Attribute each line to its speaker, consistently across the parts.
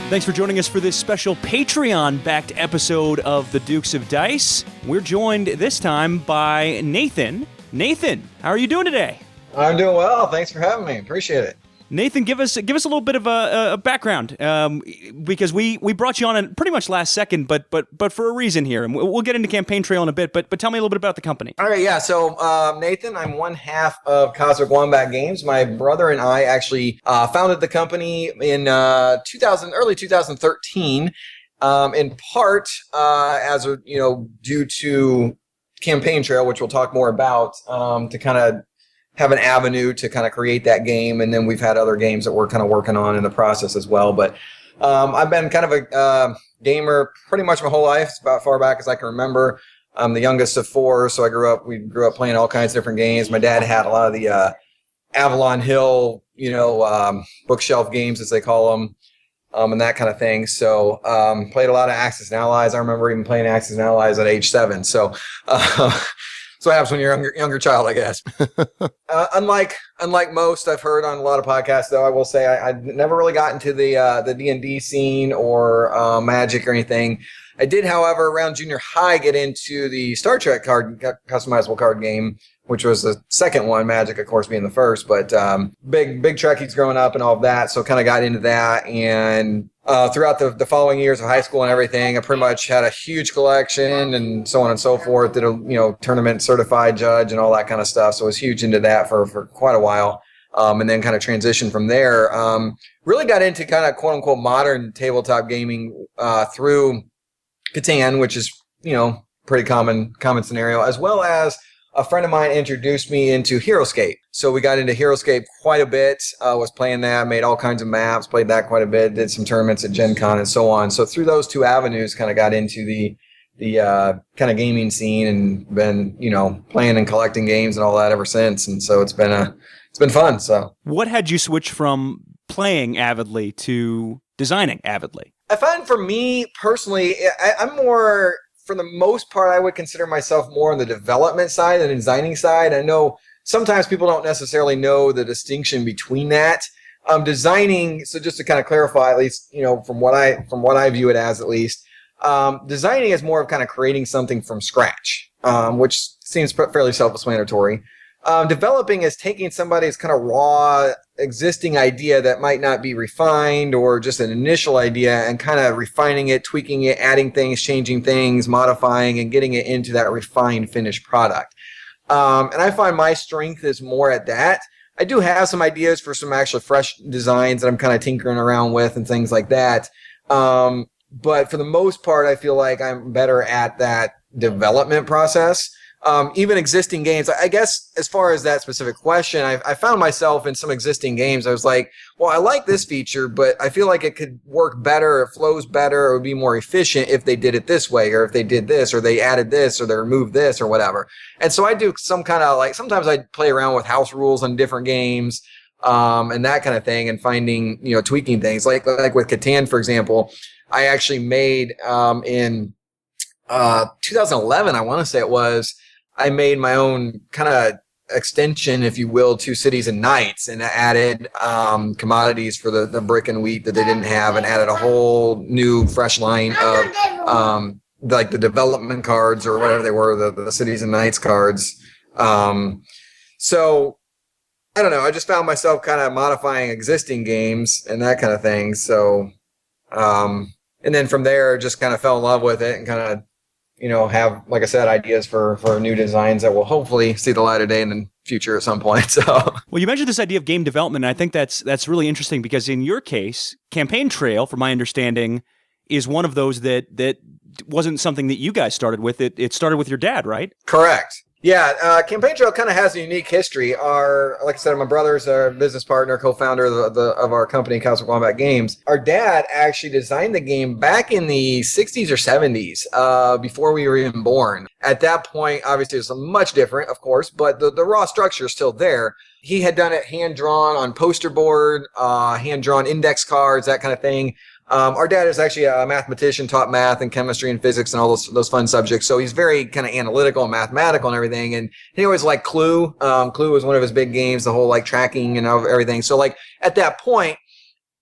Speaker 1: Thanks for joining us for this special Patreon-backed episode of The Dukes of Dice. We're joined this time by Nathan. Nathan, how are you doing today?
Speaker 2: I'm doing well. Thanks for having me. Appreciate it.
Speaker 1: Nathan, give us a little bit of a background, because we brought you on pretty much last second, but for a reason here, and we'll get into Campaign Trail in a bit. But tell me a little bit about the company.
Speaker 2: All right, yeah. So Nathan, I'm one half of Cosmic Wombat Games. My brother and I actually founded the company in early 2013, in part as a due to Campaign Trail, which we'll talk more about, to kind of have an avenue to kind of create that game. And then we've had other games that we're kind of working on in the process as well. But I've been kind of a gamer pretty much my whole life. It's about far back as I can remember. I'm the youngest of four, so we grew up playing all kinds of different games. My dad had a lot of the Avalon Hill, bookshelf games, as they call them, and that kind of thing. So played a lot of Axis and Allies. I remember even playing Axis and Allies at age 7. So so what happens when you're a younger child, I guess. Unlike most I've heard on a lot of podcasts, though, I will say I never really got into the D&D scene or Magic or anything. I did, however, around junior high get into the Star Trek customizable card game, which was the second one, Magic, of course, being the first. But big Trekkies growing up and all of that, so kind of got into that. And throughout the following years of high school and everything, I pretty much had a huge collection and so on and so forth. Did a tournament certified judge and all that kind of stuff. So I was huge into that for quite a while. And then kind of transitioned from there. Really got into kind of quote unquote modern tabletop gaming through Catan, which is pretty common scenario, as well as a friend of mine introduced me into HeroScape. So we got into HeroScape quite a bit, was playing that, made all kinds of maps, played that quite a bit, did some tournaments at Gen Con and so on. So through those two avenues, kind of got into the kind of gaming scene and been, playing and collecting games and all that ever since. And so it's been fun. So
Speaker 1: what had you switch from playing avidly to designing avidly?
Speaker 2: I find for me personally, I'm more, for the most part, I would consider myself more on the development side than the designing side. I know sometimes people don't necessarily know the distinction between that. Designing, so just to kind of clarify, at least, from what I view it as, at least, designing is more of kind of creating something from scratch, which seems fairly self-explanatory. Developing is taking somebody's kind of raw existing idea that might not be refined or just an initial idea and kind of refining it, tweaking it, adding things, changing things, modifying, and getting it into that refined finished product. And I find my strength is more at that. I do have some ideas for some actually fresh designs that I'm kind of tinkering around with and things like that. But for the most part, I feel like I'm better at that development process. Even existing games, I guess, as far as that specific question, I found myself in some existing games. I was like, well, I like this feature, but I feel like it could work better, it flows better, or would be more efficient if they did it this way, or if they did this, or they added this, or they removed this, or whatever. And so I do some kind of sometimes I play around with house rules on different games, and that kind of thing, and finding, tweaking things. Like with Catan, for example, I actually made, in 2011, I want to say it was, I made my own kind of extension, if you will, to Cities and Knights, and added commodities for the brick and wheat that they didn't have, and added a whole new fresh line of the development cards or whatever they were, the Cities and Knights cards. So I don't know. I just found myself kind of modifying existing games and that kind of thing. So and then from there, just kind of fell in love with it and kind of have, like I said, ideas for new designs that will hopefully see the light of day in the future at some point. So,
Speaker 1: well, you mentioned this idea of game development, and I think that's really interesting because in your case, Campaign Trail, from my understanding, is one of those that wasn't something that you guys started with. It started with your dad, right?
Speaker 2: Correct. Yeah, Campaign Trail kind of has a unique history. Like I said, my brother's our business partner, co-founder of our company, Cosmic Wombat Games. Our dad actually designed the game back in the 60s or 70s, before we were even born. At that point, obviously, it was much different, of course, but the raw structure is still there. He had done it hand-drawn on poster board, hand-drawn index cards, that kind of thing. Our dad is actually a mathematician, taught math and chemistry and physics and all those fun subjects. So he's very kind of analytical and mathematical and everything. And he always liked Clue. Clue was one of his big games, the whole tracking and everything. So at that point,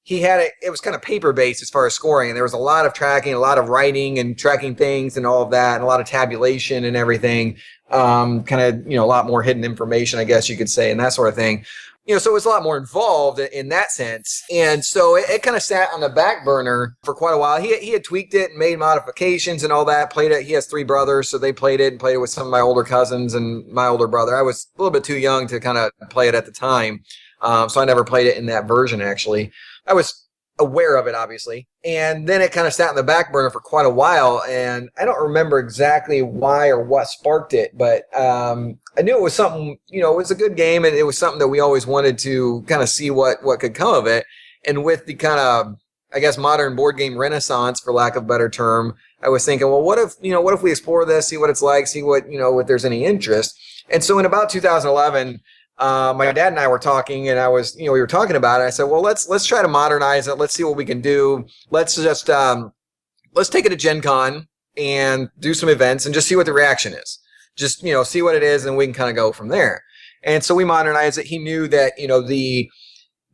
Speaker 2: he had it was kind of paper based as far as scoring, and there was a lot of tracking, a lot of writing and tracking things and all of that, and a lot of tabulation and everything. Kind of, a lot more hidden information, I guess you could say, and that sort of thing. So it was a lot more involved in that sense. And so it kind of sat on the back burner for quite a while. He had tweaked it and made modifications and all that, played it. He has 3 brothers, so they played it and played it with some of my older cousins and my older brother. I was a little bit too young to kind of play it at the time. So I never played it in that version, actually. I was aware of it, obviously. And then it kind of sat in the back burner for quite a while. And I don't remember exactly why or what sparked it, but I knew it was something, it was a good game, and it was something that we always wanted to kind of see what could come of it. And with the kind of, I guess, modern board game renaissance, for lack of a better term, I was thinking, well, what if we explore this, see what it's like, see what there's any interest. And so in about 2011, my dad and I were talking, and we were talking about it. I said, well, let's try to modernize it. Let's see what we can do. Let's just, let's take it to Gen Con and do some events and just see what the reaction is. Just, see what it is, and we can kind of go from there. And so we modernized it. He knew that,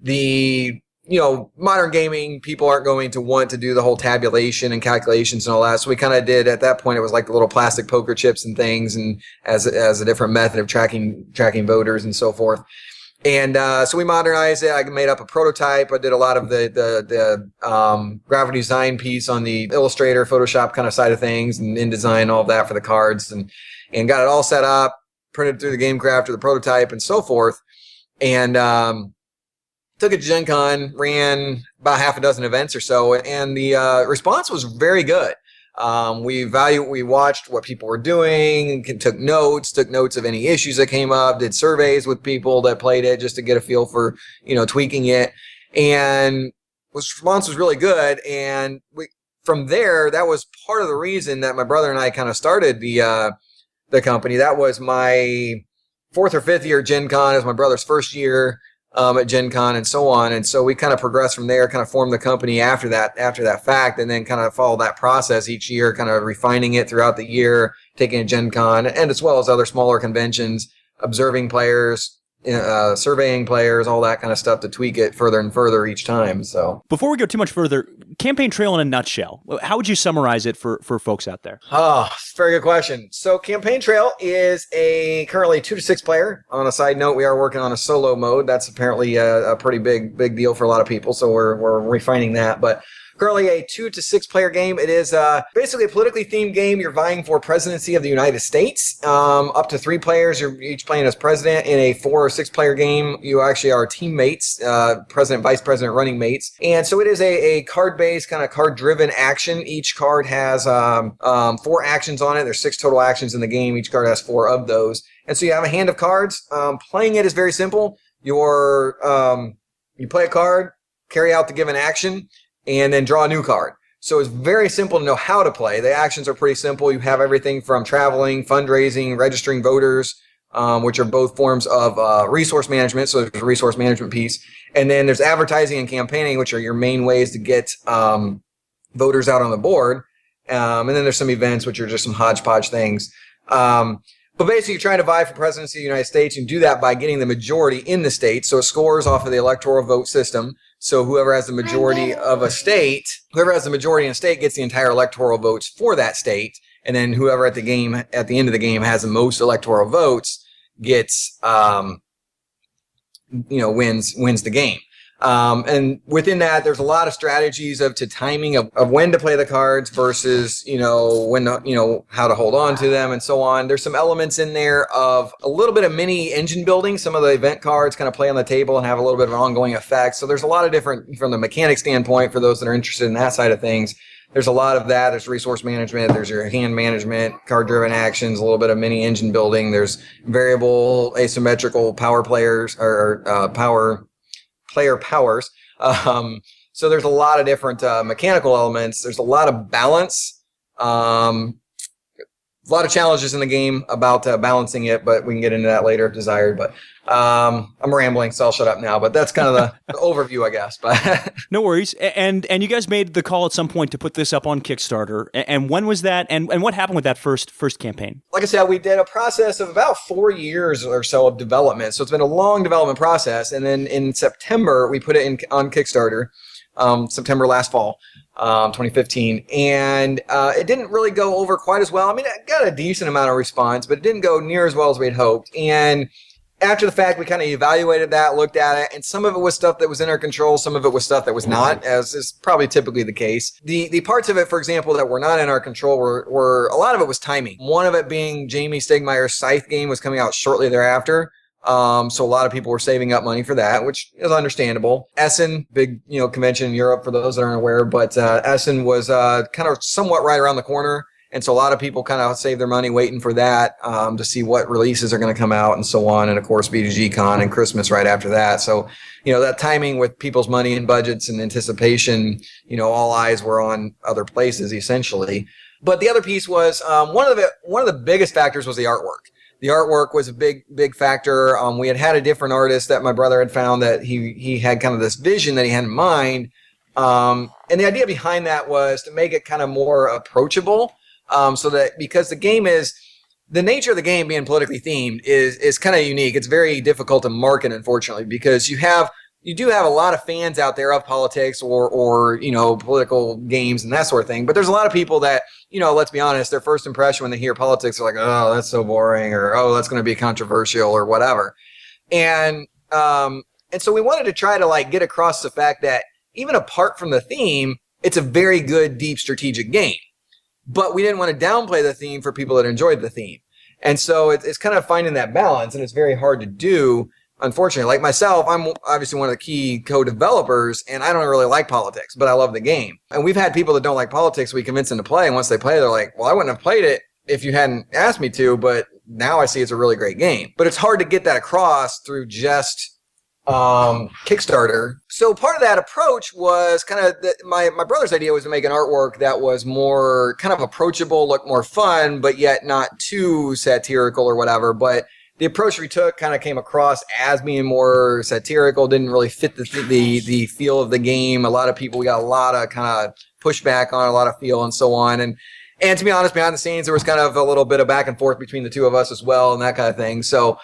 Speaker 2: the modern gaming people aren't going to want to do the whole tabulation and calculations and all that. So we kind of did, at that point, it was like the little plastic poker chips and things, and as a different method of tracking voters and so forth. And so we modernized it. I made up a prototype. I did a lot of the graphic design piece on the Illustrator, Photoshop kind of side of things, and InDesign, all of that for the cards, and got it all set up, printed through the Game Crafter, the prototype, and so forth. And took it to Gen Con, ran about half a dozen events or so, and the response was very good. We watched what people were doing, took notes of any issues that came up, did surveys with people that played it just to get a feel for, tweaking it. And the response was really good. And from there, that was part of the reason that my brother and I kind of started the company. That was my 4th or 5th year at Gen Con. It was my brother's first year at Gen Con, and so on. And so we kind of progressed from there, kind of formed the company after that fact, and then kind of followed that process each year, kind of refining it throughout the year, taking it to Gen Con, and as well as other smaller conventions, observing players, surveying players, all that kind of stuff to tweak it further and further each time. So
Speaker 1: before we go too much further, Campaign Trail in a nutshell, how would you summarize it for folks out there?
Speaker 2: Oh, very good question. So Campaign Trail is a currently 2 to 6 player. On a side note, we are working on a solo mode. That's apparently a pretty big deal for a lot of people. So we're refining that, but currently a 2 to 6 player game. It is basically a politically themed game. You're vying for presidency of the United States. Up to 3 players. You're each playing as president. In a 4 or 6 player game, you actually are teammates, president, vice president, running mates. And so it is a card-based, kind of card-driven action. Each card has 4 actions on it. There's 6 total actions in the game. Each card has 4 of those. And so you have a hand of cards. Playing it is very simple. You play a card, carry out the given action, and then draw a new card. So it's very simple to know how to play. The actions are pretty simple. You have everything from traveling, fundraising, registering voters, which are both forms of resource management. So there's a resource management piece. And then there's advertising and campaigning, which are your main ways to get voters out on the board. And then there's some events, which are just some hodgepodge things. But basically, you're trying to vie for presidency of the United States, and do that by getting the majority in the state. So it scores off of the electoral vote system. So whoever has the majority of a state, whoever has the majority in a state gets the entire electoral votes for that state. And then whoever at the end of the game has the most electoral votes gets, wins the game. And within that, there's a lot of strategies to timing of when to play the cards versus, when to, how to hold on to them and so on. There's some elements in there of a little bit of mini engine building. Some of the event cards kind of play on the table and have a little bit of an ongoing effect. So there's a lot of different, from the mechanic standpoint, for those that are interested in that side of things. There's a lot of that. There's resource management. There's your hand management, card-driven actions, a little bit of mini engine building. There's variable asymmetrical power players or player powers. So there's a lot of different mechanical elements. There's a lot of balance. A lot of challenges in the game about balancing it, but we can get into that later if desired. But I'm rambling, so I'll shut up now. But that's kind of the overview, I guess. But
Speaker 1: no worries. And you guys made the call at some point to put this up on Kickstarter. And when was that? And what happened with that first campaign?
Speaker 2: Like I said, we did a process of about 4 years or so of development. So it's been a long development process. And then in September, we put it on Kickstarter. September last fall, 2015. And it didn't really go over quite as well. I mean, it got a decent amount of response, but it didn't go near as well as we'd hoped. And after the fact, we kind of evaluated that, looked at it, and some of it was stuff that was in our control, some of it was stuff that was not, as is probably typically the case. The parts of it, for example, that were not in our control were a lot of it was timing. One of it being Jamie Stegmeier's Scythe game was coming out shortly thereafter. So a lot of people were saving up money for that, which is understandable. Essen, big, convention in Europe for those that aren't aware, but Essen was kind of somewhat right around the corner. And so a lot of people kind of save their money waiting for that to see what releases are going to come out and so on. And of course, BGG Con and Christmas right after that. So, that timing with people's money and budgets and anticipation, all eyes were on other places essentially. But the other piece was one of the biggest factors was the artwork. The artwork was a big factor. We had a different artist that my brother had found that he had kind of this vision that he had in mind. And the idea behind that was to make it kind of more approachable. So that because the nature of the game being politically themed is kind of unique. It's very difficult to market, unfortunately, because you do have a lot of fans out there of politics or political games and that sort of thing. But there's a lot of people that, let's be honest, their first impression when they hear politics are like, oh, that's so boring, or oh, that's going to be controversial or whatever. And so we wanted to try to get across the fact that even apart from the theme, it's a very good, deep strategic game. But we didn't want to downplay the theme for people that enjoyed the theme. And so it's kind of finding that balance, and it's very hard to do, unfortunately. Like myself, I'm obviously one of the key co-developers, and I don't really like politics, but I love the game. And we've had people that don't like politics, we convince them to play, and once they play, they're like, well, I wouldn't have played it if you hadn't asked me to, but now I see it's a really great game. But it's hard to get that across through just Kickstarter. So part of that approach was kind of my brother's idea was to make an artwork that was more kind of approachable, look more fun, but yet not too satirical or whatever. But the approach we took kind of came across as being more satirical, didn't really fit the feel of the game. A lot of people, we got a lot of kind of pushback on, a lot of feel and so on. And to be honest, behind the scenes, there was kind of a little bit of back and forth between the two of us as well and that kind of thing. So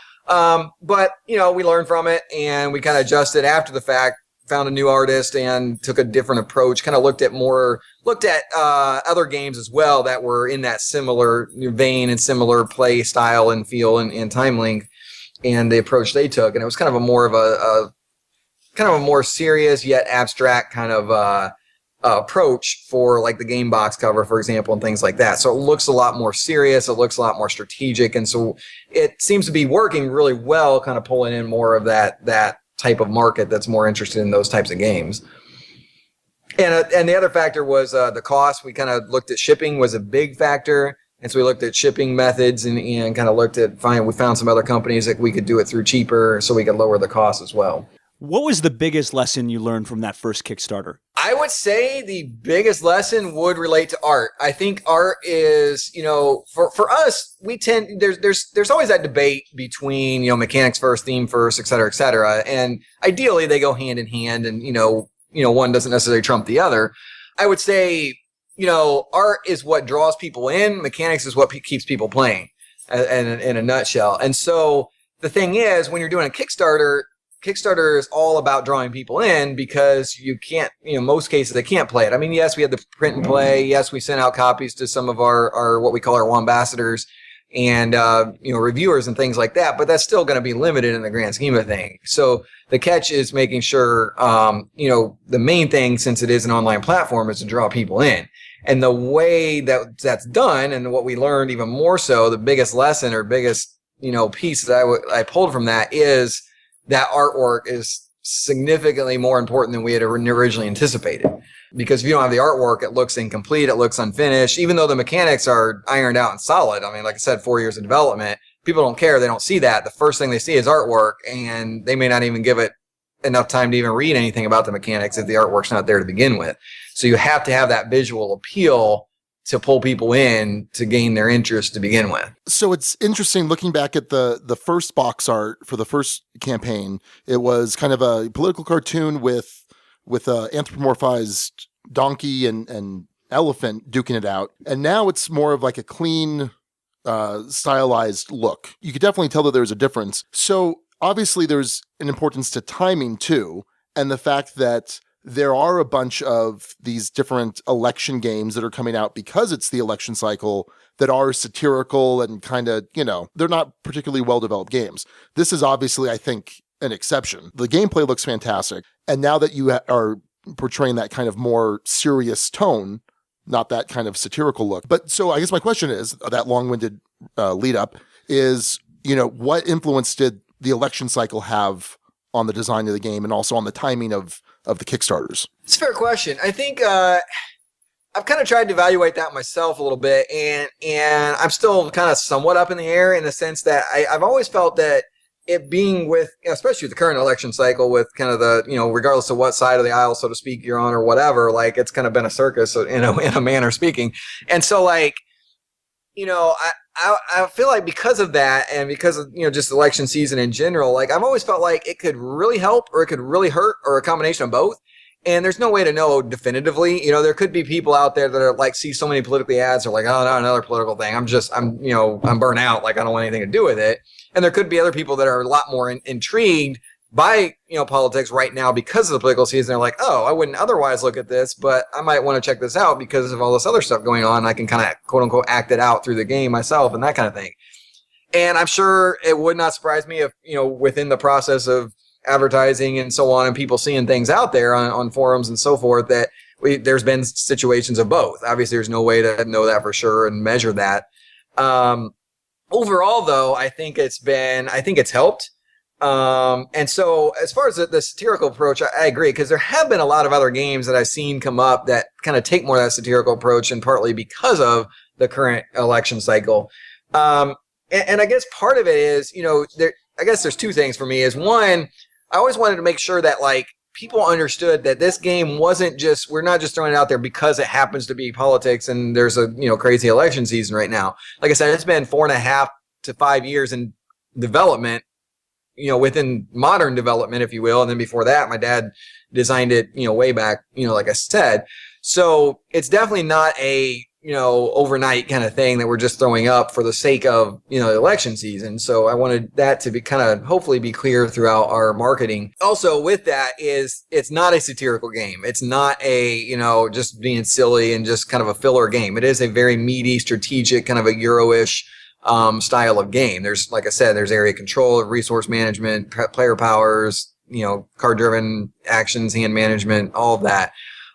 Speaker 2: but we learned from it and we kind of adjusted after the fact, found a new artist and took a different approach, kind of looked at other games as well that were in that similar vein and similar play style and feel and time length and the approach they took. And it was kind of a more serious yet abstract kind of, approach for the game box cover, for example, and things like that. So it looks a lot more serious. It looks a lot more strategic. And so it seems to be working really well, kind of pulling in more of that type of market that's more interested in those types of games. And the other factor was the cost. We kind of looked at shipping was a big factor. And so we looked at shipping methods and kind of looked at we found some other companies that we could do it through cheaper so we could lower the cost as well.
Speaker 1: What was the biggest lesson you learned from that first Kickstarter?
Speaker 2: I would say the biggest lesson would relate to art. I think art is, for us, we tend, there's always that debate between, mechanics first, theme first, et cetera, et cetera. And ideally they go hand in hand and, one doesn't necessarily trump the other. I would say, art is what draws people in. Mechanics is what keeps people playing in a nutshell. And so the thing is, when you're doing a Kickstarter is all about drawing people in because you can't, most cases they can't play it. I mean, yes, we had the print and play. Yes, we sent out copies to some of our what we call our Wombambassadors and, reviewers and things like that, but that's still going to be limited in the grand scheme of things. So the catch is making sure, the main thing, since it is an online platform, is to draw people in. And the way that's done and what we learned even more so, the biggest lesson or biggest, piece that I pulled from that is that artwork is significantly more important than we had originally anticipated. Because if you don't have the artwork, it looks incomplete, it looks unfinished, even though the mechanics are ironed out and solid. I mean, like I said, 4 years of development, people don't care. They don't see that. The first thing they see is artwork, and they may not even give it enough time to even read anything about the mechanics if the artwork's not there to begin with. So you have to have that visual appeal to pull people in to gain their interest to begin with.
Speaker 3: So it's interesting looking back at the first box art for the first campaign. It was kind of a political cartoon with a anthropomorphized donkey and elephant duking it out. And now it's more of like a clean, stylized look. You could definitely tell that there's a difference. So obviously there's an importance to timing too. And the fact that there are a bunch of these different election games that are coming out because it's the election cycle that are satirical and kind of, they're not particularly well-developed games. This is obviously, I think, an exception. The gameplay looks fantastic. And now that you are portraying that kind of more serious tone, not that kind of satirical look. But so I guess my question is, that long-winded lead up is, what influence did the election cycle have on the design of the game and also on the timing of the Kickstarters?
Speaker 2: It's a fair question. I think I've kind of tried to evaluate that myself a little bit, and I'm still kind of somewhat up in the air in the sense that I've always felt that it being with, especially the current election cycle, with kind of the, regardless of what side of the aisle, so to speak, you're on or whatever, like it's kind of been a circus in a manner speaking. And so like, I feel like because of that and because of, just election season in general, like I've always felt like it could really help or it could really hurt or a combination of both. And there's no way to know definitively. There could be people out there that are like, see so many politically ads are like, oh no, another political thing. I'm burnt out. Like I don't want anything to do with it. And there could be other people that are a lot more intrigued by, politics right now because of the political season. They're like, oh, I wouldn't otherwise look at this, but I might want to check this out because of all this other stuff going on. I can kind of quote unquote act it out through the game myself and that kind of thing. And I'm sure it would not surprise me if, within the process of advertising and so on and people seeing things out there on forums and so forth, that there's been situations of both. Obviously, there's no way to know that for sure and measure that. Overall, though, I think it's helped. And so as far as the satirical approach, I agree, because there have been a lot of other games that I've seen come up that kind of take more of that satirical approach, and partly because of the current election cycle. And I guess part of it is, I guess there's two things for me. Is one, I always wanted to make sure that like people understood that this game we're not just throwing it out there because it happens to be politics and there's a, crazy election season right now. Like I said, it's been 4.5 to 5 years in development, within modern development, if you will. And then before that, my dad designed it, way back, like I said. So it's definitely not a, overnight kind of thing that we're just throwing up for the sake of, the election season. So I wanted that to be kind of hopefully be clear throughout our marketing. Also with that is it's not a satirical game. It's not a, just being silly and just kind of a filler game. It is a very meaty, strategic, kind of a Euro-ish style of game. There's, like I said, there's area control, resource management, player powers, card-driven actions, hand management, all of that.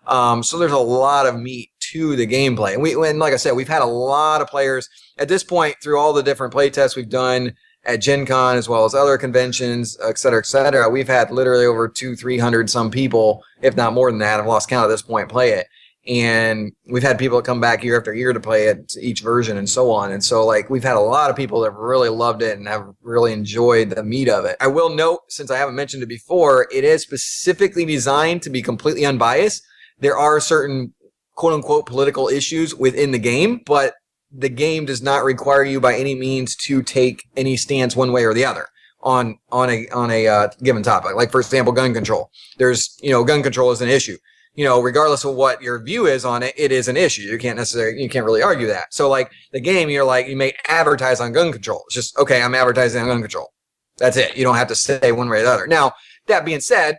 Speaker 2: So there's a lot of meat to the gameplay. And like I said, we've had a lot of players at this point through all the different play tests we've done at Gen Con as well as other conventions, et cetera, et cetera. We've had literally over 200-300 some people, if not more than that. I've lost count at this point, play it. And we've had people that come back year after year to play it, each version and so on. And so like we've had a lot of people that have really loved it and have really enjoyed the meat of it. I will note, since I haven't mentioned it before, it is specifically designed to be completely unbiased. There are certain quote unquote political issues within the game, but the game does not require you by any means to take any stance one way or the other on a given topic. Like for example, gun control. There's, gun control is an issue. Regardless of what your view is on it, it is an issue. You can't really argue that. So like the game, you may advertise on gun control. It's just, okay, I'm advertising on gun control. That's it. You don't have to say one way or the other. Now, that being said,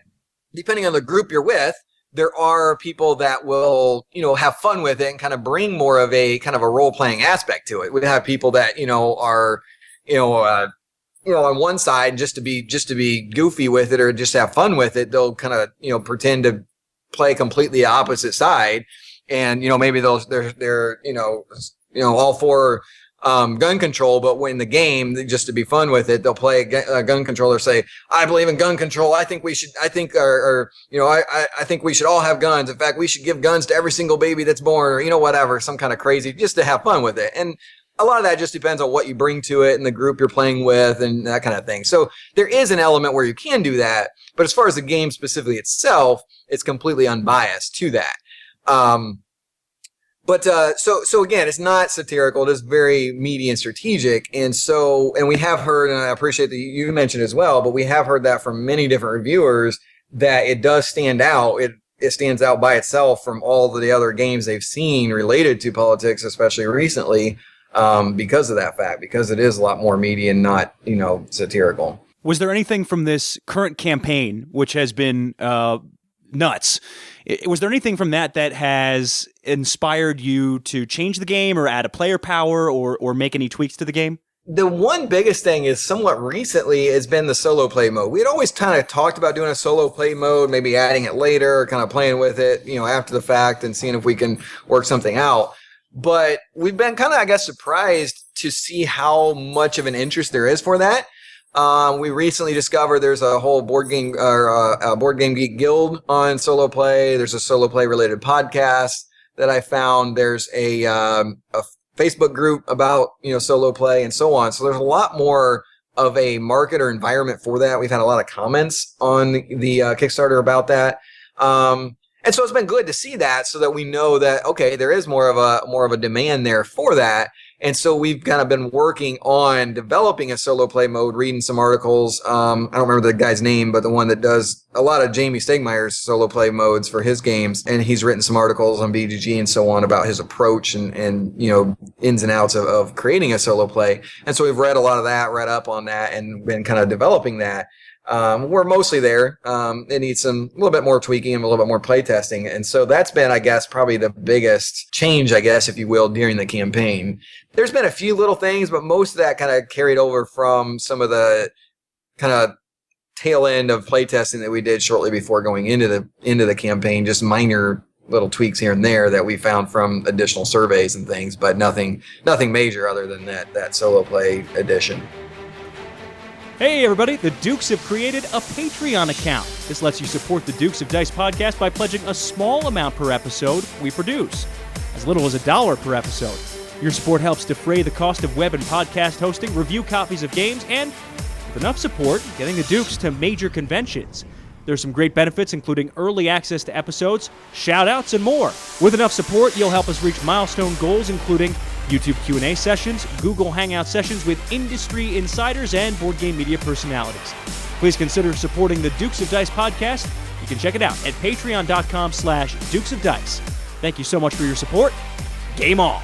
Speaker 2: depending on the group you're with, there are people that will, have fun with it and kind of bring more of a kind of a role-playing aspect to it. We have people that, are, on one side just to be goofy with it or just have fun with it. They'll kind of, pretend to play completely opposite side. And, maybe they're all for gun control, but when the game, just to be fun with it, they'll play a gun controller, say, I believe in gun control. I think we should all have guns. In fact, we should give guns to every single baby that's born, or, whatever, some kind of crazy, just to have fun with it. And a lot of that just depends on what you bring to it and the group you're playing with and that kind of thing. So there is an element where you can do that. But as far as the game specifically itself, it's completely unbiased to that. So again, it's not satirical. It is very meaty and strategic. And we have heard, and I appreciate that you mentioned as well, but we have heard that from many different reviewers that it does stand out. It stands out by itself from all of the other games they've seen related to politics, especially recently, because of that fact, because it is a lot more meaty and not, satirical.
Speaker 1: Was there anything from this current campaign, which has been nuts. Was there anything from that has inspired you to change the game or add a player power or make any tweaks to the game?
Speaker 2: The one biggest thing is somewhat recently has been the solo play mode. We had always kind of talked about doing a solo play mode, maybe adding it later, kind of playing with it, after the fact and seeing if we can work something out. But we've been kind of, I guess, surprised to see how much of an interest there is for that. We recently discovered there's a whole board game geek guild on solo play. There's a solo play related podcast that I found. There's a Facebook group about, solo play and so on. So there's a lot more of a market or environment for that. We've had a lot of comments on the Kickstarter about that. And so it's been good to see that so that we know that, okay, there is more of a demand there for that. And so we've kind of been working on developing a solo play mode, reading some articles. I don't remember the guy's name, but the one that does a lot of Jamie Stegmeier's solo play modes for his games. And he's written some articles on BGG and so on about his approach and ins and outs of creating a solo play. And so we've read a lot of that, read up on that, and been kind of developing that. We're mostly there. It needs a little bit more tweaking and a little bit more play testing. And so that's been, I guess, probably the biggest change, I guess, if you will, during the campaign. There's been a few little things, but most of that kind of carried over from some of the kind of tail end of play testing that we did shortly before going into the campaign, just minor little tweaks here and there that we found from additional surveys and things, but nothing major other than that solo play edition.
Speaker 1: Hey everybody, the Dukes have created a Patreon account. This lets you support the Dukes of Dice podcast by pledging a small amount per episode we produce, as little as $1 per episode. Your support helps defray the cost of web and podcast hosting, review copies of games, and, with enough support, getting the Dukes to major conventions. There's some great benefits, including early access to episodes, shout-outs, and more. With enough support, you'll help us reach milestone goals, including YouTube Q&A sessions, Google Hangout sessions with industry insiders, and board game media personalities. Please consider supporting the Dukes of Dice podcast. You can check it out at patreon.com/Dukes of Dice. Thank you so much for your support. Game on!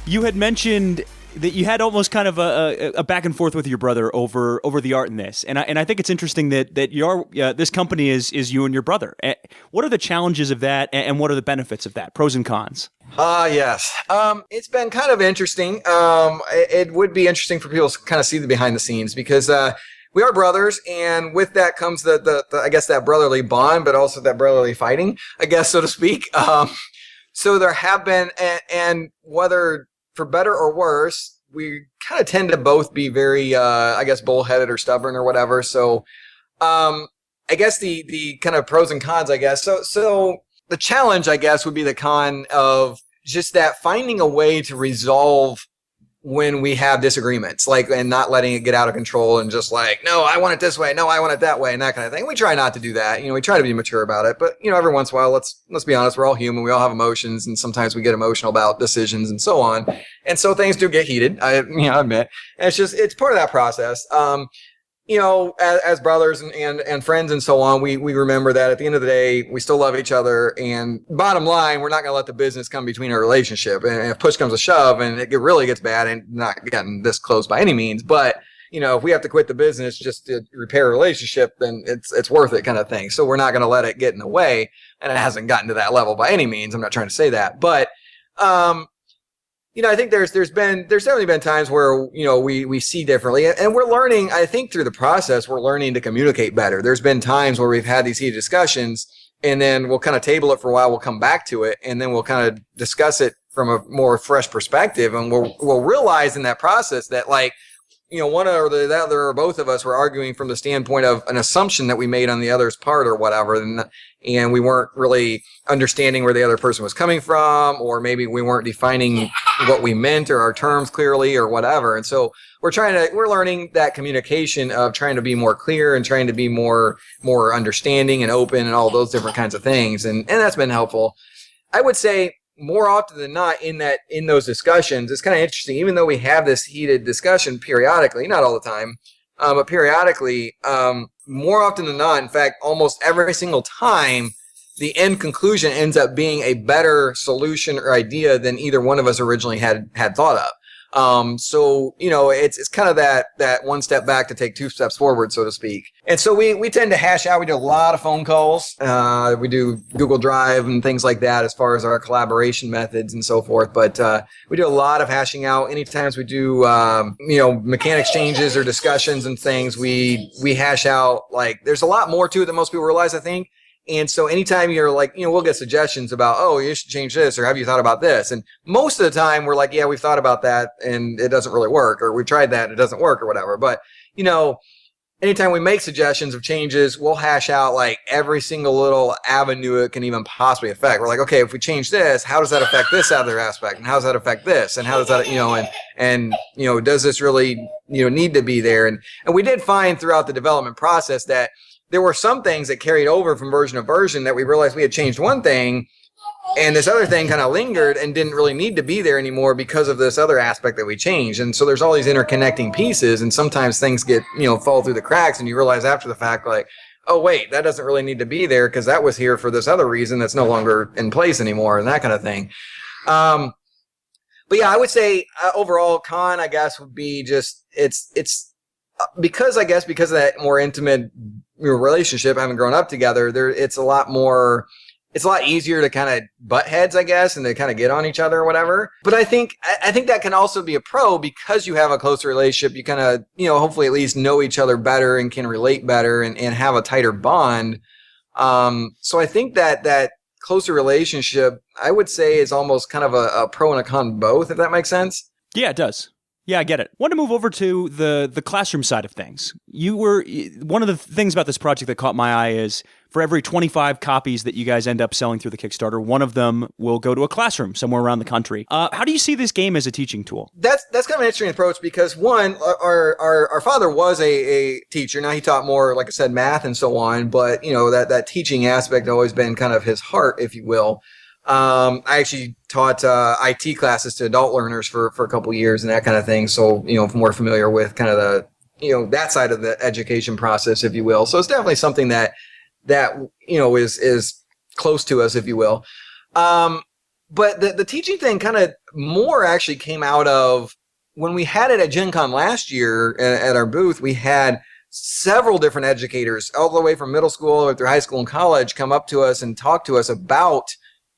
Speaker 1: You had mentioned that you had almost kind of a back and forth with your brother over the art in this, and I think it's interesting that this company is you and your brother. What are the challenges of that, and what are the benefits of that? Pros and cons.
Speaker 2: Yes. It's been kind of interesting. It would be interesting for people to kind of see the behind the scenes because we are brothers, and with that comes the I guess that brotherly bond, but also that brotherly fighting, I guess, so to speak. So there have been, and whether for better or worse, we kind of tend to both be very, I guess, bullheaded or stubborn or whatever. So, I guess the kind of pros and cons, I guess. So the challenge, I guess, would be the con of just that finding a way to resolve when we have disagreements, and not letting it get out of control and just no, I want it this way, no, I want it that way, and that kind of thing. We try not to do that. We try to be mature about it, but every once in a while, let's be honest, we're all human. We all have emotions, and sometimes we get emotional about decisions and so on. And so things do get heated. I admit. And it's part of that process. As brothers and friends and so on, we remember that at the end of the day, we still love each other. And bottom line, we're not going to let the business come between our relationship. And if push comes to shove and it really gets bad, and not getting this close by any means, but if we have to quit the business just to repair a relationship, then it's worth it kind of thing. So we're not going to let it get in the way. And it hasn't gotten to that level by any means. I'm not trying to say that, but, I think there's definitely been times where, we see differently, and we're learning, I think through the process, we're learning to communicate better. There's been times where we've had these heated discussions, and then we'll kind of table it for a while. We'll come back to it, and then we'll kind of discuss it from a more fresh perspective. And we'll realize in that process that one or the other or both of us were arguing from the standpoint of an assumption that we made on the other's part or whatever. And we weren't really understanding where the other person was coming from, or maybe we weren't defining what we meant or our terms clearly or whatever. And so we're learning that communication of trying to be more clear and trying to be more understanding and open and all those different kinds of things. And that's been helpful. I would say more often than not in those discussions, it's kind of interesting, even though we have this heated discussion periodically, not all the time, but periodically, more often than not, in fact, almost every single time, the end conclusion ends up being a better solution or idea than either one of us originally had thought So, it's kind of that one step back to take two steps forward, so to speak. And so we tend to hash out. We do a lot of phone calls. We do Google Drive and things like that as far as our collaboration methods and so forth. But we do a lot of hashing out. Anytime we do, mechanics changes or discussions and things, we hash out. Like, there's a lot more to it than most people realize, I think. And so anytime you're like, we'll get suggestions about, oh, you should change this, or have you thought about this? And most of the time we're like, yeah, we've thought about that and it doesn't really work, or we tried that and it doesn't work or whatever. But, anytime we make suggestions of changes, we'll hash out like every single little avenue it can even possibly affect. We're like, okay, if we change this, how does that affect this other aspect? And how does that affect this? And how does that, does this really, need to be there? And we did find throughout the development process that there were some things that carried over from version to version that we realized we had changed one thing and this other thing kind of lingered and didn't really need to be there anymore because of this other aspect that we changed. And so there's all these interconnecting pieces, and sometimes things get, fall through the cracks, and you realize after the fact, like, oh, wait, that doesn't really need to be there because that was here for this other reason that's no longer in place anymore, and that kind of thing. But yeah, I would say overall con, I guess, would be just it's because of that more intimate relationship, having grown up together, it's a lot easier to kind of butt heads, I guess, and to kind of get on each other or whatever. But I think that can also be a pro because you have a closer relationship. You kind of, hopefully at least know each other better and can relate better and have a tighter bond. So I think that closer relationship, I would say, is almost kind of a pro and a con both, if that makes sense.
Speaker 1: Yeah, it does. Yeah, I get it. Want to move over to the classroom side of things. One of the things about this project that caught my eye is for every 25 copies that you guys end up selling through the Kickstarter, one of them will go to a classroom somewhere around the country. How do you see this game as a teaching tool?
Speaker 2: That's kind of an interesting approach because one, our father was a teacher. Now he taught more, like I said, math and so on, but that teaching aspect has always been kind of his heart, if you will. I actually taught IT classes to adult learners for a couple of years and that kind of thing. So, I'm more familiar with kind of the, that side of the education process, if you will. So it's definitely something that is close to us, if you will. But the teaching thing kind of more actually came out of when we had it at Gen Con last year at our booth. We had several different educators all the way from middle school through high school and college come up to us and talk to us about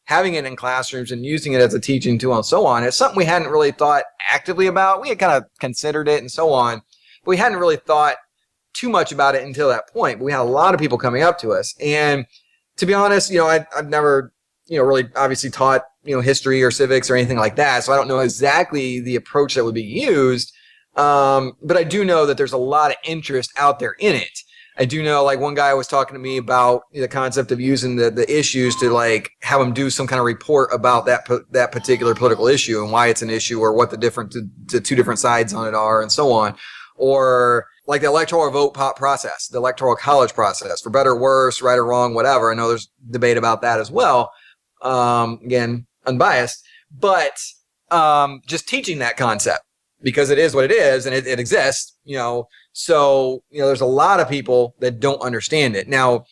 Speaker 2: having it in classrooms and using it as a teaching tool and so on. It's something we hadn't really thought actively about. We had kind of considered it and so on, but we hadn't really thought too much about it until that point. But we had a lot of people coming up to us. And to be honest, I've never, really obviously taught, history or civics or anything like that. So I don't know exactly the approach that would be used. But I do know that there's a lot of interest out there in it. I do know, like, one guy was talking to me about the concept of using the issues to, like, have them do some kind of report about that particular political issue and why it's an issue or what the two different sides on it are and so on. Or like the electoral vote process, the electoral college process, for better or worse, right or wrong, whatever. I know there's debate about that as well. Again, unbiased, but just teaching that concept because it is what it is and it exists, So, there's a lot of people that don't understand it. Now,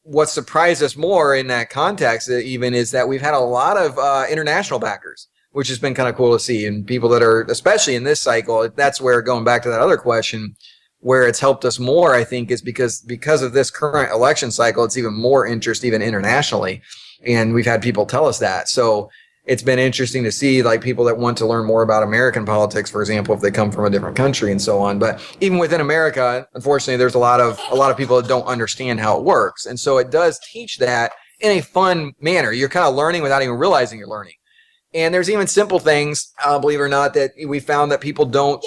Speaker 2: what surprised us more in that context even is that we've had a lot of international backers, which has been kind of cool to see. And people that are, especially in this cycle, that's where, going back to that other question, where it's helped us more, I think, is because of this current election cycle, it's even more interest even internationally. And we've had people tell us that. So it's been interesting to see, like, people that want to learn more about American politics, for example, if they come from a different country and so on. But even within America, unfortunately, there's a lot of people that don't understand how it works. And so it does teach that in a fun manner. You're kind of learning without even realizing you're learning. And there's even simple things, believe it or not, that we found that people don't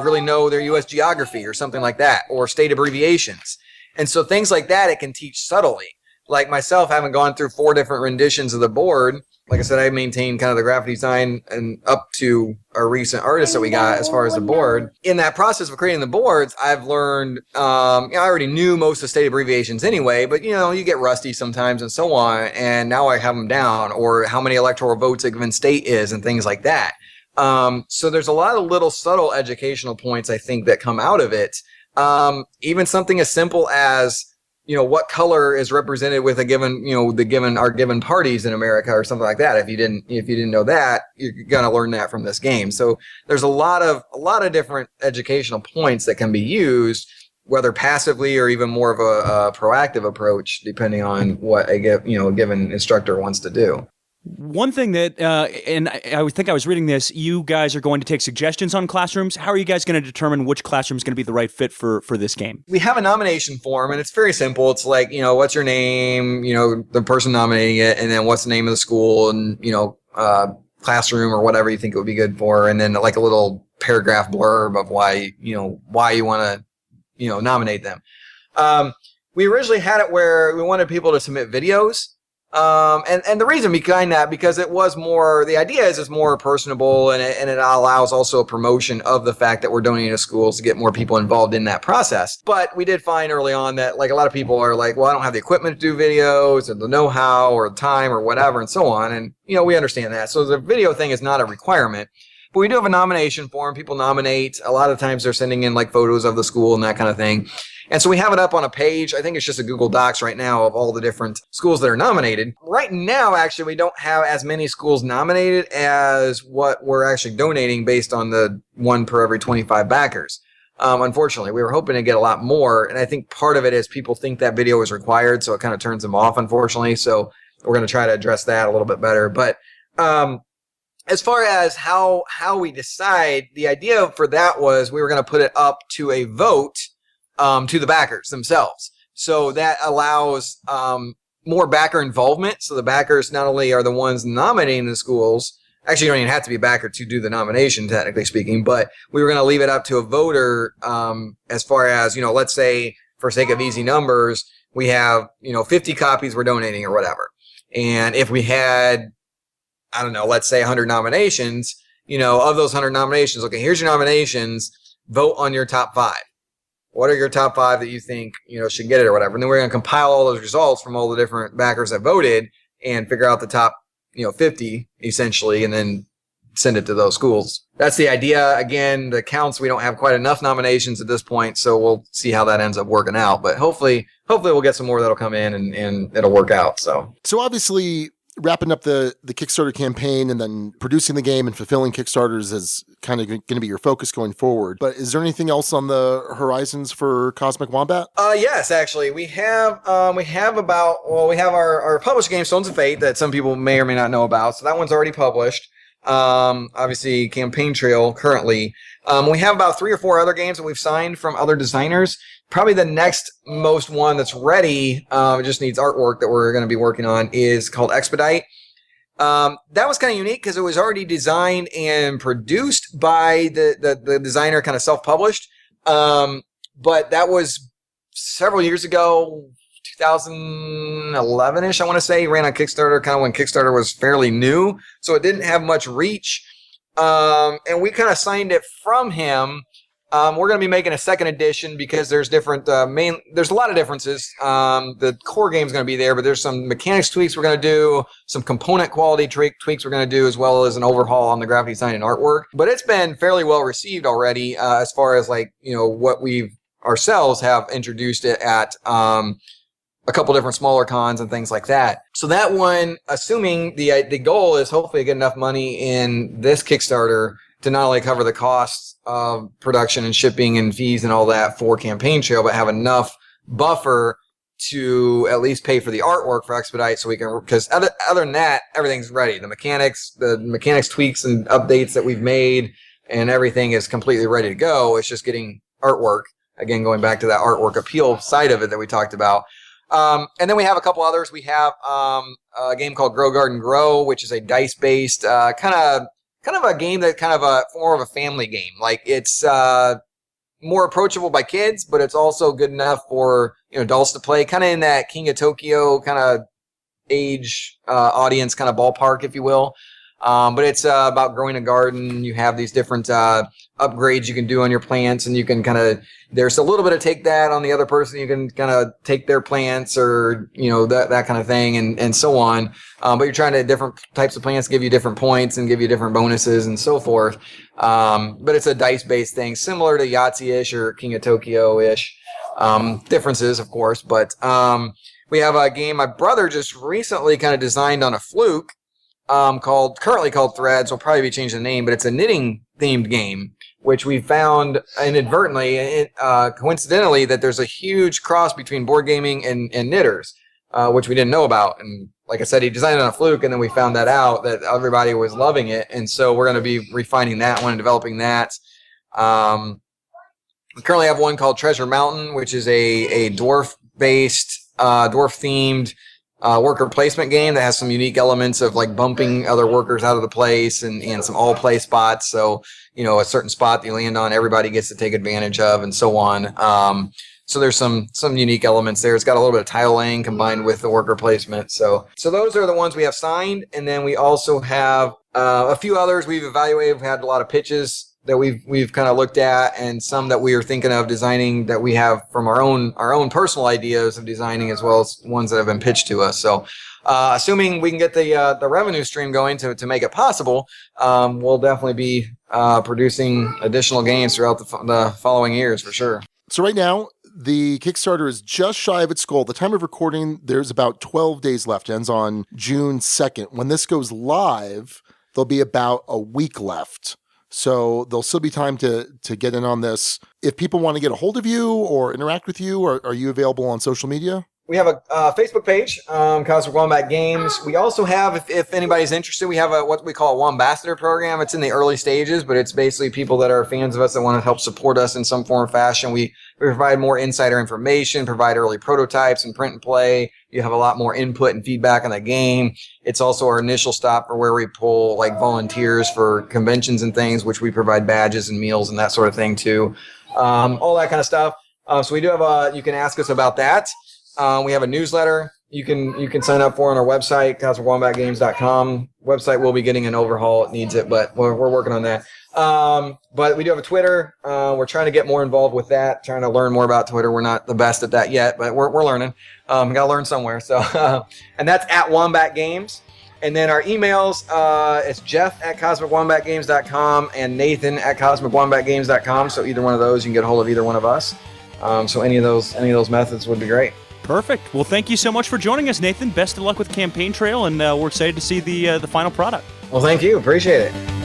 Speaker 2: really know their U.S. geography or something like that, or state abbreviations. And so things like that, it can teach subtly. Like myself, having gone through 4 different renditions of the board, like I said, I maintain kind of the graphic design and up to our recent artists that we got as far as the board. In that process of creating the boards, I've learned, I already knew most of the state abbreviations anyway, but, you get rusty sometimes and so on. And now I have them down, or how many electoral votes a given state is and things like that. So there's a lot of little subtle educational points, I think, that come out of it. Even something as simple as what color is represented with a given, our given parties in America or something like that. If you didn't know that, you're going to learn that from this game. So there's a lot of different educational points that can be used, whether passively or even more of a proactive approach, depending on what a given instructor wants to do.
Speaker 1: One thing that, and I think I was reading this, you guys are going to take suggestions on classrooms. How are you guys going to determine which classroom is going to be the right fit for this game?
Speaker 2: We have a nomination form, and it's very simple. It's like, what's your name, the person nominating it, and then what's the name of the school, and, classroom or whatever you think it would be good for, and then like a little paragraph blurb of why you want to, nominate them. We originally had it where we wanted people to submit videos. And the reason behind that, because it was more, the idea is it's more personable, and it allows also a promotion of the fact that we're donating to schools to get more people involved in that process. But we did find early on that like a lot of people are like, well, I don't have the equipment to do videos or the know-how or the time or whatever and so on. And, we understand that. So the video thing is not a requirement. But we do have a nomination form. People nominate. A lot of times they're sending in like photos of the school and that kind of thing. And so we have it up on a page. I think it's just a Google Docs right now of all the different schools that are nominated. Right now, actually, we don't have as many schools nominated as what we're actually donating based on the 1 per every 25 backers. Unfortunately, we were hoping to get a lot more. And I think part of it is people think that video is required, so it kind of turns them off, unfortunately. So we're going to try to address that a little bit better. But as far as how we decide, the idea for that was we were going to put it up to a vote to the backers themselves. So that allows more backer involvement. So the backers not only are the ones nominating the schools, actually you don't even have to be a backer to do the nomination, technically speaking, but we were going to leave it up to a voter as far as, let's say for sake of easy numbers, we have, 50 copies we're donating or whatever. And if we had, I don't know, let's say 100 nominations, of those 100 nominations, okay, here's your nominations, vote on your top 5. What are your top 5 that you think, should get it or whatever? And then we're going to compile all those results from all the different backers that voted and figure out the top, 50 essentially, and then send it to those schools. That's the idea. Again, the counts, we don't have quite enough nominations at this point, so we'll see how that ends up working out. But hopefully we'll get some more that'll come in and it'll work out. So obviously,
Speaker 3: wrapping up the Kickstarter campaign and then producing the game and fulfilling Kickstarters is kind of going to be your focus going forward. But is there anything else on the horizons for Cosmic Wombat?
Speaker 2: Yes, actually, we have our published game, Stones of Fate, that some people may or may not know about. So that one's already published. Obviously, Campaign Trail currently. We have about 3 or 4 other games that we've signed from other designers. Probably the next most one that's ready, it just needs artwork that we're going to be working on, is called Expedite. That was kind of unique because it was already designed and produced by the designer, kind of self-published. But that was several years ago, 2011-ish, I want to say. He ran on Kickstarter kind of when Kickstarter was fairly new, so it didn't have much reach. And we kind of signed it from him. We're going to be making a second edition because there's different there's a lot of differences. The core game is going to be there, but there's some mechanics tweaks we're going to do, some component quality tweaks we're going to do, as well as an overhaul on the graphic design and artwork. But it's been fairly well received already, as far as what we've ourselves have introduced it at a couple different smaller cons and things like that. So that one, assuming the goal is hopefully to get enough money in this Kickstarter to not only cover the costs of production and shipping and fees and all that for Campaign Trail, but have enough buffer to at least pay for the artwork for Expedite, so we can, because other than that, everything's ready. The mechanics tweaks and updates that we've made and everything is completely ready to go. It's just getting artwork. Again, going back to that artwork appeal side of it that we talked about. And then we have a couple others. We have a game called Grow Garden Grow, which is a dice-based kind of a game that more of a family game. Like it's more approachable by kids, but it's also good enough for adults to play. Kind of in that King of Tokyo kind of age audience kind of ballpark, if you will. But it's about growing a garden. You have these different upgrades you can do on your plants, and you can there's a little bit of take that on the other person. You can kind of take their plants or, that kind of thing and so on. But you're trying to different types of plants give you different points and give you different bonuses and so forth. But it's a dice-based thing, similar to Yahtzee-ish or King of Tokyo-ish. differences, of course. But we have a game my brother just recently kind of designed on a fluke, currently called Threads. We'll probably be changing the name, but it's a knitting themed game, which we found inadvertently, coincidentally, that there's a huge cross between board gaming and knitters, which we didn't know about. And like I said, he designed it on a fluke, and then we found that out, that everybody was loving it. And so we're going to be refining that one and developing that. We currently have one called Treasure Mountain, which is a dwarf-based, dwarf-themed worker placement game that has some unique elements of like bumping other workers out of the place and some all-play spots. So, a certain spot that you land on, everybody gets to take advantage of, and so on. So there's some unique elements there. It's got a little bit of tile laying combined with the worker placement. So those are the ones we have signed. And then we also have a few others we've evaluated. We've had a lot of pitches that we've kind of looked at, and some that we are thinking of designing that we have from our own personal ideas of designing, as well as ones that have been pitched to us. So assuming we can get the revenue stream going to make it possible, we'll definitely be producing additional games throughout the following years for sure.
Speaker 3: So right now, the Kickstarter is just shy of its goal. The time of recording, there's about 12 days left. It ends on June 2nd. When this goes live, there'll be about a week left. So there'll still be time to get in on this. If people want to get a hold of you or interact with you, are you available on social media?
Speaker 2: We have a Facebook page, Cosmic Wombat Games. We also have, if anybody's interested, we have what we call a Wombassador program. It's in the early stages, but it's basically people that are fans of us that want to help support us in some form or fashion. We provide more insider information, provide early prototypes and print and play. You have a lot more input and feedback on the game. It's also our initial stop for where we pull like volunteers for conventions and things, which we provide badges and meals and that sort of thing too. All that kind of stuff. So we do have you can ask us about that. We have a newsletter you can sign up for on our website, cosmicwombatgames.com. Website will be getting an overhaul. It needs it, but we're working on that. But we do have a Twitter. We're trying to get more involved with that, trying to learn more about Twitter. We're not the best at that yet, but we're learning. We got to learn somewhere. So, and that's at Wombat Games. And then our emails, it's Jeff@cosmicwombatgames.com and Nathan@cosmicwombatgames.com. So either one of those, you can get a hold of either one of us. So any of those methods would be great.
Speaker 1: Perfect. Well, thank you so much for joining us, Nathan. Best of luck with Campaign Trail, and we're excited to see the final product.
Speaker 2: Well, thank you. Appreciate it.